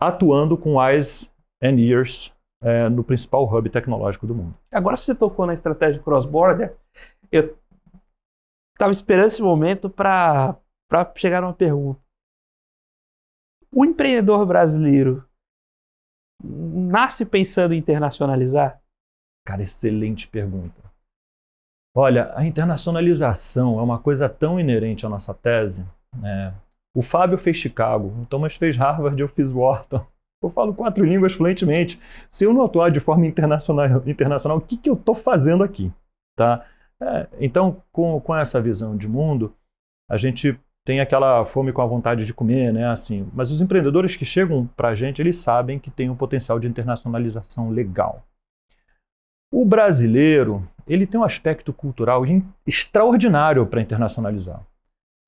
atuando com eyes and ears no principal hub tecnológico do mundo. Agora você tocou na estratégia cross-border, eu estava esperando esse momento para chegar numa pergunta. O empreendedor brasileiro nasce pensando em internacionalizar? Cara, excelente pergunta. Olha, a internacionalização é uma coisa tão inerente à nossa tese. O Fábio fez Chicago, o Thomas fez Harvard, eu fiz Wharton. Eu falo 4 línguas fluentemente. Se eu não atuar de forma internacional, o que eu estou fazendo aqui? Tá? Então, com essa visão de mundo, a gente tem aquela fome com a vontade de comer, né? Assim, mas os empreendedores que chegam para a gente, eles sabem que tem um potencial de internacionalização legal. O brasileiro, ele tem um aspecto cultural extraordinário para internacionalizar.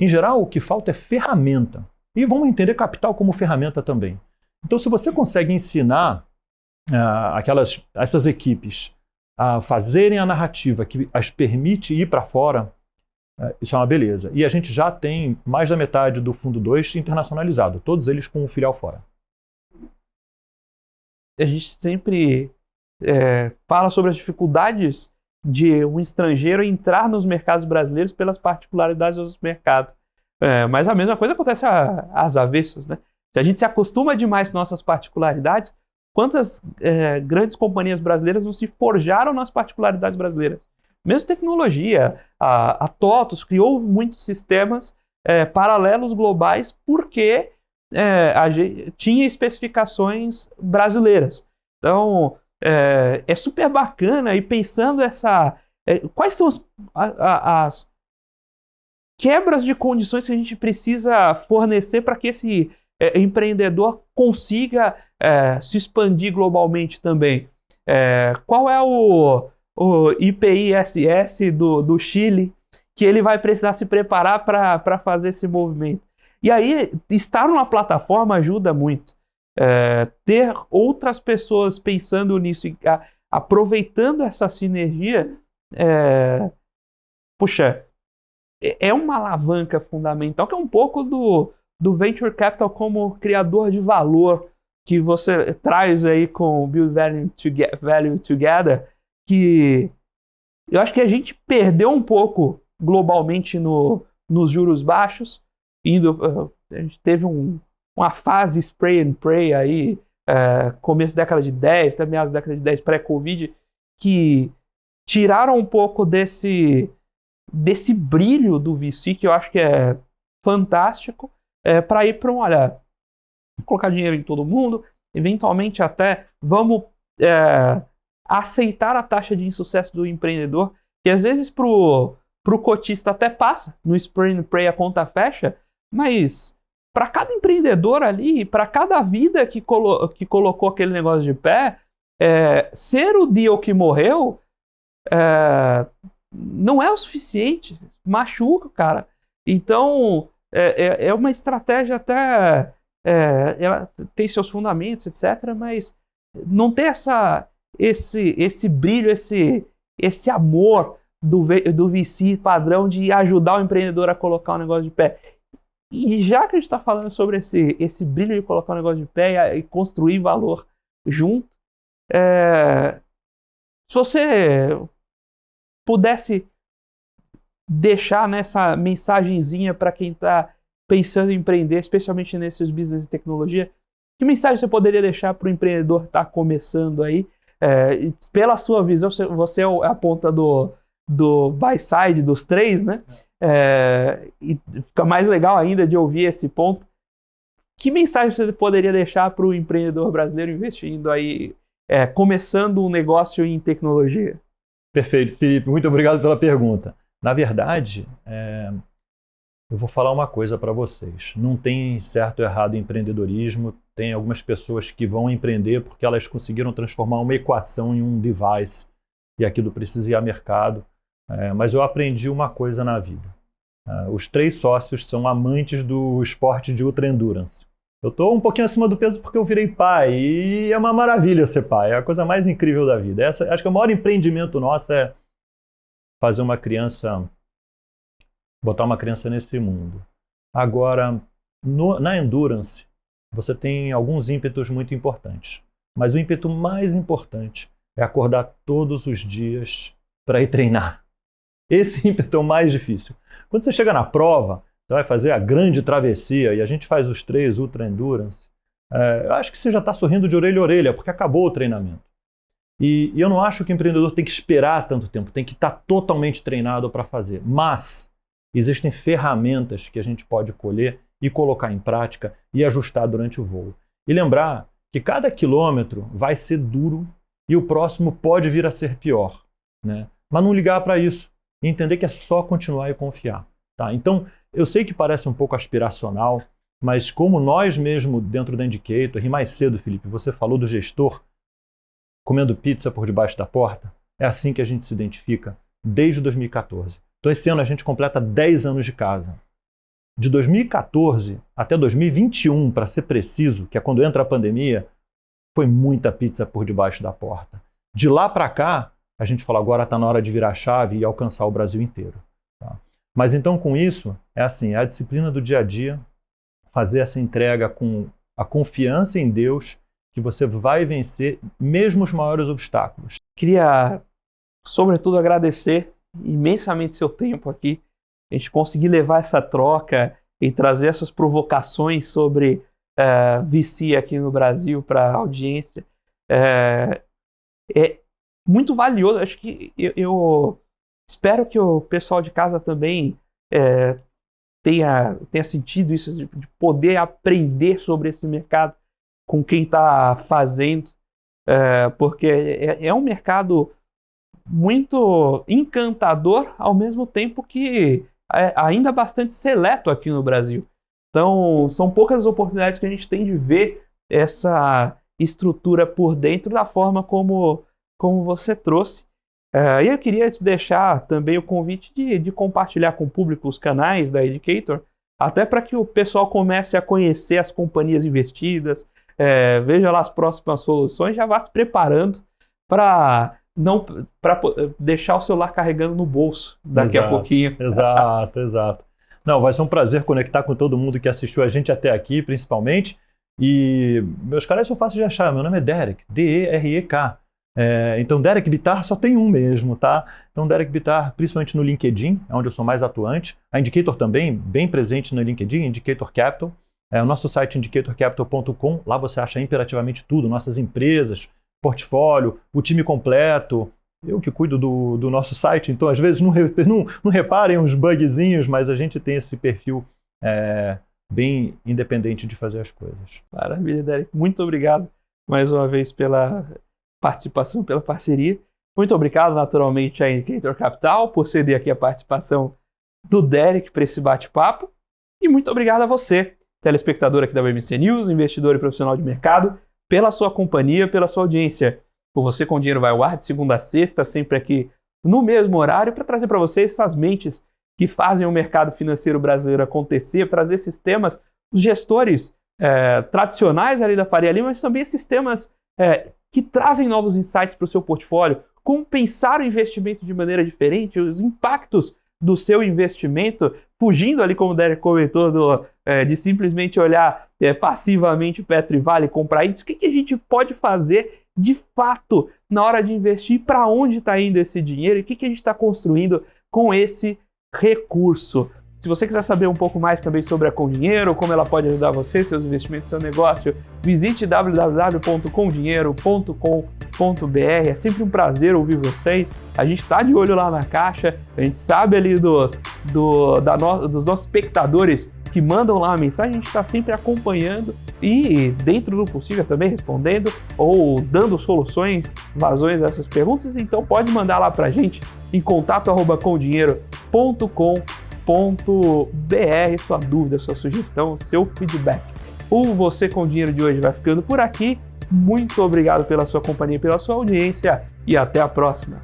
Em geral, o que falta é ferramenta. E vamos entender capital como ferramenta também. Então, se você consegue ensinar essas equipes a fazerem a narrativa que as permite ir para fora, isso é uma beleza. E a gente já tem mais da metade do Fundo 2 internacionalizado, todos eles com um filial fora. A gente sempre fala sobre as dificuldades de um estrangeiro entrar nos mercados brasileiros pelas particularidades dos mercados. Mas a mesma coisa acontece às avessas, né? Se a gente se acostuma demais com nossas particularidades, quantas grandes companhias brasileiras não se forjaram nas particularidades brasileiras? Mesmo tecnologia, a TOTUS criou muitos sistemas paralelos globais porque tinha especificações brasileiras. Então, é super bacana, e pensando quais são as quebras de condições que a gente precisa fornecer para que esse empreendedor consiga se expandir globalmente também. Qual é o IPI-SS do Chile que ele vai precisar se preparar para fazer esse movimento? E aí, estar numa plataforma ajuda muito. Ter outras pessoas pensando nisso e aproveitando essa sinergia, é uma alavanca fundamental, que é um pouco do Venture Capital como criador de valor que você traz aí com o Build Value Together, que eu acho que a gente perdeu um pouco globalmente nos juros baixos. A gente teve uma fase spray and pray aí, começo da década de 10, até meados da década de 10, pré-Covid, que tiraram um pouco desse brilho do VC, que eu acho que é fantástico, para ir para colocar dinheiro em todo mundo, eventualmente até vamos aceitar a taxa de insucesso do empreendedor, que às vezes pro cotista até passa, no spray and pray a conta fecha, mas para cada empreendedor ali, para cada vida que colocou aquele negócio de pé, ser o deal que morreu não é o suficiente, machuca, cara. Então, é uma estratégia até... ela tem seus fundamentos, etc., mas não tem esse brilho, esse amor do VC padrão de ajudar o empreendedor a colocar o negócio de pé. E já que a gente está falando sobre esse brilho de colocar o negócio de pé e construir valor junto, se você pudesse deixar nessa mensagenzinha para quem está pensando em empreender, especialmente nesses business de tecnologia, que mensagem você poderia deixar para o empreendedor que está começando aí? Pela sua visão, você é a ponta do buy side dos três, né? E fica mais legal ainda de ouvir esse ponto. Que mensagem você poderia deixar para o empreendedor brasileiro investindo aí, começando um negócio em tecnologia? Perfeito, Felipe. Muito obrigado pela pergunta. Na verdade, eu vou falar uma coisa para vocês. Não tem certo ou errado em empreendedorismo. Tem algumas pessoas que vão empreender porque elas conseguiram transformar uma equação em um device e aquilo precisa ir a mercado. Mas eu aprendi uma coisa na vida. Os 3 sócios são amantes do esporte de ultra endurance. Eu estou um pouquinho acima do peso porque eu virei pai e é uma maravilha ser pai. É a coisa mais incrível da vida. Acho que o maior empreendimento nosso é fazer uma criança, botar uma criança nesse mundo. Agora, na endurance, você tem alguns ímpetos muito importantes. Mas o ímpeto mais importante é acordar todos os dias para ir treinar. Esse ímpeto é o mais difícil. Quando você chega na prova, você vai fazer a grande travessia e a gente faz os 3 Ultra Endurance, eu acho que você já está sorrindo de orelha a orelha, porque acabou o treinamento. E eu não acho que o empreendedor tem que esperar tanto tempo, tem que estar totalmente treinado para fazer. Mas existem ferramentas que a gente pode colher e colocar em prática e ajustar durante o voo. E lembrar que cada quilômetro vai ser duro e o próximo pode vir a ser pior, né? Mas não ligar para isso. E entender que é só continuar e confiar. Tá? Então, eu sei que parece um pouco aspiracional, mas como nós mesmo dentro da Indicator, e mais cedo, Felipe, você falou do gestor comendo pizza por debaixo da porta, é assim que a gente se identifica desde 2014. Então, esse ano a gente completa 10 anos de casa. De 2014 até 2021, para ser preciso, que é quando entra a pandemia, foi muita pizza por debaixo da porta. De lá para cá, a gente fala, agora está na hora de virar a chave e alcançar o Brasil inteiro. Tá? Mas então, com isso, é assim, é a disciplina do dia a dia, fazer essa entrega com a confiança em Deus, que você vai vencer mesmo os maiores obstáculos. Queria, sobretudo, agradecer imensamente seu tempo aqui, a gente conseguir levar essa troca e trazer essas provocações sobre VC aqui no Brasil para a audiência. É muito valioso. Acho que eu espero que o pessoal de casa também tenha sentido isso, de poder aprender sobre esse mercado com quem está fazendo, porque é um mercado muito encantador, ao mesmo tempo que é ainda bastante seleto aqui no Brasil. Então, são poucas oportunidades que a gente tem de ver essa estrutura por dentro da forma como você trouxe. E eu queria te deixar também o convite de compartilhar com o público os canais da Indicator, até para que o pessoal comece a conhecer as companhias investidas, veja lá as próximas soluções, já vá se preparando para deixar o celular carregando no bolso daqui a pouquinho. Exato. Não, vai ser um prazer conectar com todo mundo que assistiu a gente até aqui, principalmente. E meus canais são fáceis de achar. Meu nome é Derek, D-E-R-E-K. Então, Derek Bittar só tem um mesmo, tá? Então, Derek Bittar, principalmente no LinkedIn, é onde eu sou mais atuante. A Indicator também, bem presente no LinkedIn, Indicator Capital. O nosso site indicatorcapital.com, lá você acha imperativamente tudo, nossas empresas, portfólio, o time completo. Eu que cuido do nosso site, então às vezes não reparem uns bugzinhos, mas a gente tem esse perfil bem independente de fazer as coisas. Maravilha, Derek. Muito obrigado mais uma vez pela participação, pela parceria. Muito obrigado, naturalmente, à Indicator Capital por ceder aqui a participação do Derek para esse bate-papo. E muito obrigado a você, telespectador aqui da BMC News, investidor e profissional de mercado, pela sua companhia, pela sua audiência. O Você com Dinheiro vai ao ar de segunda a sexta, sempre aqui no mesmo horário, para trazer para vocês essas mentes que fazem o mercado financeiro brasileiro acontecer, trazer sistemas, os gestores tradicionais ali da Faria Lima, mas também sistemas que trazem novos insights para o seu portfólio, como pensar o investimento de maneira diferente, os impactos do seu investimento, fugindo ali, como o Derek comentou, de simplesmente olhar passivamente Petro e Vale, comprar índice. O que a gente pode fazer de fato na hora de investir, para onde está indo esse dinheiro e o que a gente está construindo com esse recurso. Se você quiser saber um pouco mais também sobre a Condinheiro, como ela pode ajudar você, seus investimentos, seu negócio, visite www.condinheiro.com.br. É sempre um prazer ouvir vocês. A gente está de olho lá na caixa, a gente sabe ali dos nossos espectadores que mandam lá a mensagem, a gente está sempre acompanhando e, dentro do possível, também respondendo ou dando soluções, vazões a essas perguntas. Então pode mandar lá para a gente em contato@condinheiro.com.br sua dúvida, sua sugestão, seu feedback. O Você com Dinheiro de hoje vai ficando por aqui. Muito obrigado pela sua companhia, pela sua audiência e até a próxima.